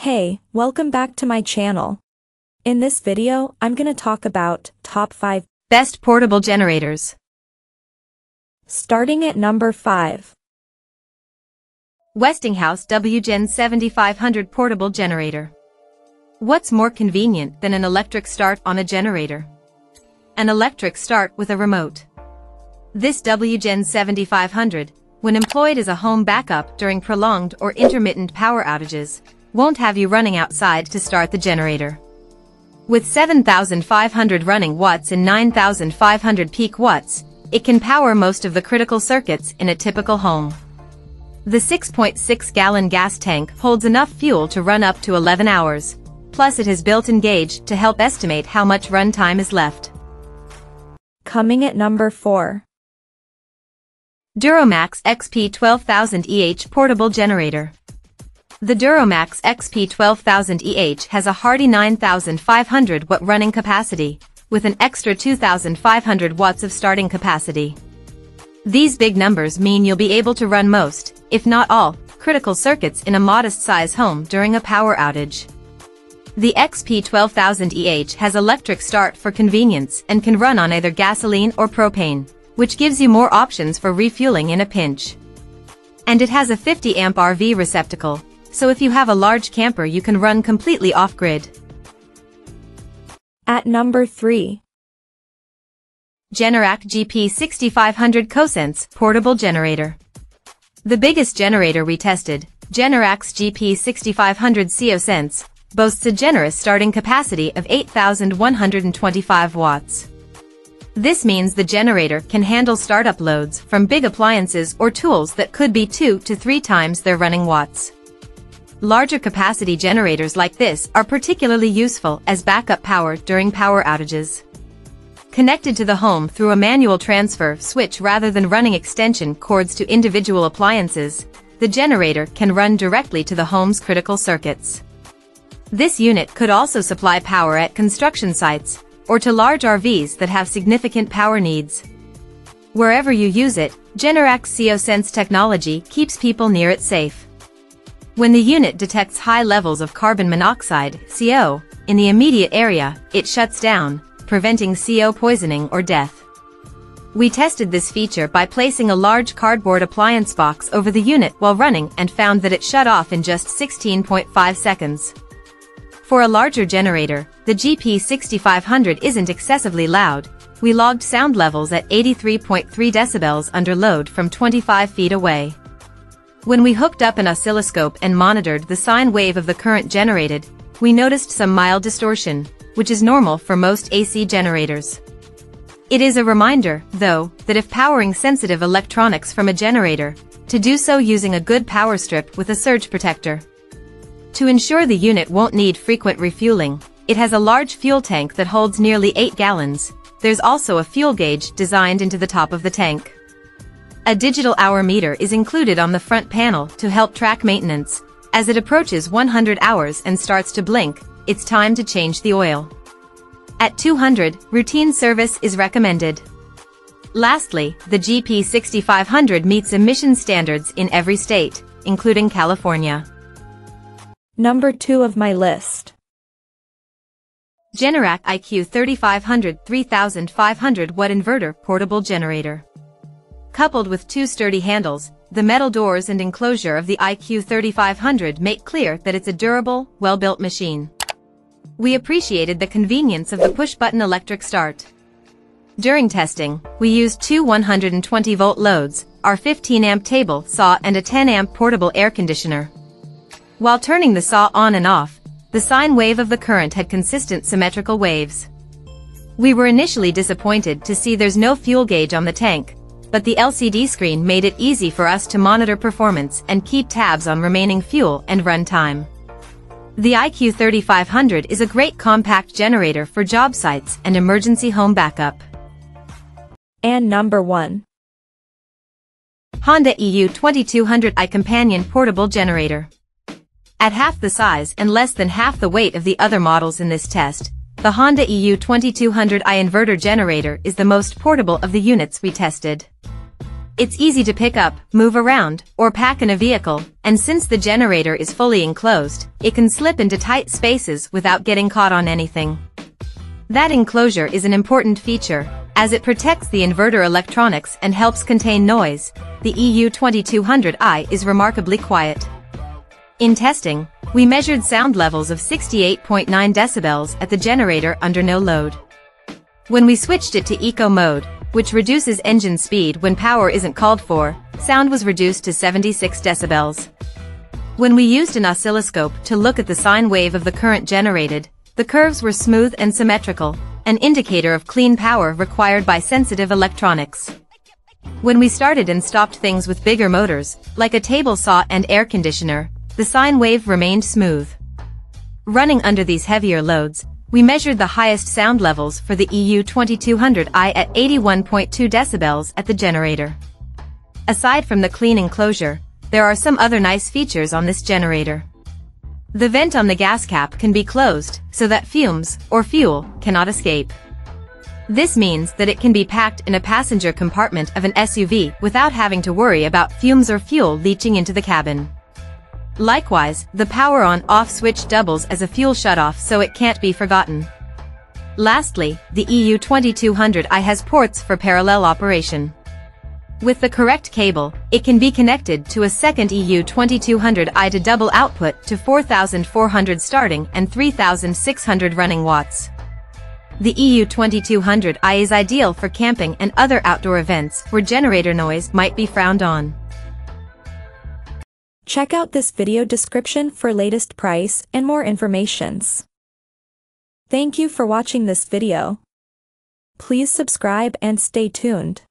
Hey, welcome back to my channel. In this video, I'm gonna talk about top 5 best portable generators. Starting at number 5. Westinghouse WGen 7500 portable generator. What's more convenient than an electric start on a generator? An electric start with a remote. This WGen 7500, when employed as a home backup during prolonged or intermittent power outages, won't have you running outside to start the generator. With 7,500 running watts and 9,500 peak watts, it can power most of the critical circuits in a typical home. The 6.6-gallon gas tank holds enough fuel to run up to 11 hours, plus it has built-in gauge to help estimate how much runtime is left. Coming at number 4. Duromax XP 12000 portable generator. The Duromax XP 12000 has a hardy 9,500 watt running capacity, with an extra 2,500 watts of starting capacity. These big numbers mean you'll be able to run most, if not all, critical circuits in a modest-size home during a power outage. The XP 12000 has electric start for convenience and can run on either gasoline or propane, which gives you more options for refueling in a pinch. And it has a 50 amp RV receptacle, so if you have a large camper you can run completely off-grid. At number 3. Generac GP6500 CoSense portable generator. The biggest generator we tested, Generac's GP6500 CoSense, boasts a generous starting capacity of 8,125 watts. This means the generator can handle startup loads from big appliances or tools that could be 2 to 3 times their running watts. Larger capacity generators like this are particularly useful as backup power during power outages. Connected to the home through a manual transfer switch rather than running extension cords to individual appliances, the generator can run directly to the home's critical circuits. This unit could also supply power at construction sites, or to large RVs that have significant power needs. Wherever you use it, Generac's CoSense technology keeps people near it safe. When the unit detects high levels of carbon monoxide, CO, in the immediate area, it shuts down, preventing CO poisoning or death. We tested this feature by placing a large cardboard appliance box over the unit while running and found that it shut off in just 16.5 seconds. For a larger generator, the GP6500 isn't excessively loud. We logged sound levels at 83.3 decibels under load from 25 feet away. When we hooked up an oscilloscope and monitored the sine wave of the current generated, we noticed some mild distortion, which is normal for most AC generators. It is a reminder, though, that if powering sensitive electronics from a generator, to do so using a good power strip with a surge protector. To ensure the unit won't need frequent refueling, it has a large fuel tank that holds nearly 8 gallons. There's also a fuel gauge designed into the top of the tank. A digital hour meter is included on the front panel to help track maintenance. As it approaches 100 hours and starts to blink, it's time to change the oil. At 200, routine service is recommended. Lastly, the GP6500 meets emission standards in every state, including California. Number 2 of my list. Generac IQ 3500 3500 watt inverter portable generator. Coupled with 2 sturdy handles, the metal doors and enclosure of the IQ 3500 make clear that it's a durable, well-built machine. We appreciated the convenience of the push-button electric start. During testing, we used 2 120-volt loads, our 15-amp table saw and a 10-amp portable air conditioner. While turning the saw on and off, the sine wave of the current had consistent symmetrical waves. We were initially disappointed to see there's no fuel gauge on the tank, but the LCD screen made it easy for us to monitor performance and keep tabs on remaining fuel and run time. The IQ 3500 is a great compact generator for job sites and emergency home backup. And number 1. Honda EU 2200i companion portable generator. At half the size and less than half the weight of the other models in this test, the Honda EU 2200i inverter generator is the most portable of the units we tested. It's easy to pick up, move around, or pack in a vehicle, and since the generator is fully enclosed, it can slip into tight spaces without getting caught on anything. That enclosure is an important feature, as it protects the inverter electronics and helps contain noise. The EU2200i is remarkably quiet. In testing, we measured sound levels of 68.9 decibels at the generator under no load. When we switched it to eco mode, which reduces engine speed when power isn't called for, sound was reduced to 76 decibels. When we used an oscilloscope to look at the sine wave of the current generated, the curves were smooth and symmetrical, an indicator of clean power required by sensitive electronics. When we started and stopped things with bigger motors, like a table saw and air conditioner, the sine wave remained smooth. Running under these heavier loads, we measured the highest sound levels for the EU2200i at 81.2 decibels at the generator. Aside from the clean enclosure, there are some other nice features on this generator. The vent on the gas cap can be closed, so that fumes, or fuel, cannot escape. This means that it can be packed in a passenger compartment of an SUV without having to worry about fumes or fuel leaching into the cabin. Likewise, the power on-off switch doubles as a fuel shutoff, so it can't be forgotten. Lastly, the EU2200i has ports for parallel operation. With the correct cable, it can be connected to a second EU2200i to double output to 4,400 starting and 3,600 running watts. The EU2200i is ideal for camping and other outdoor events where generator noise might be frowned on. Check out this video description for latest price and more informations. Thank you for watching this video. Please subscribe and stay tuned.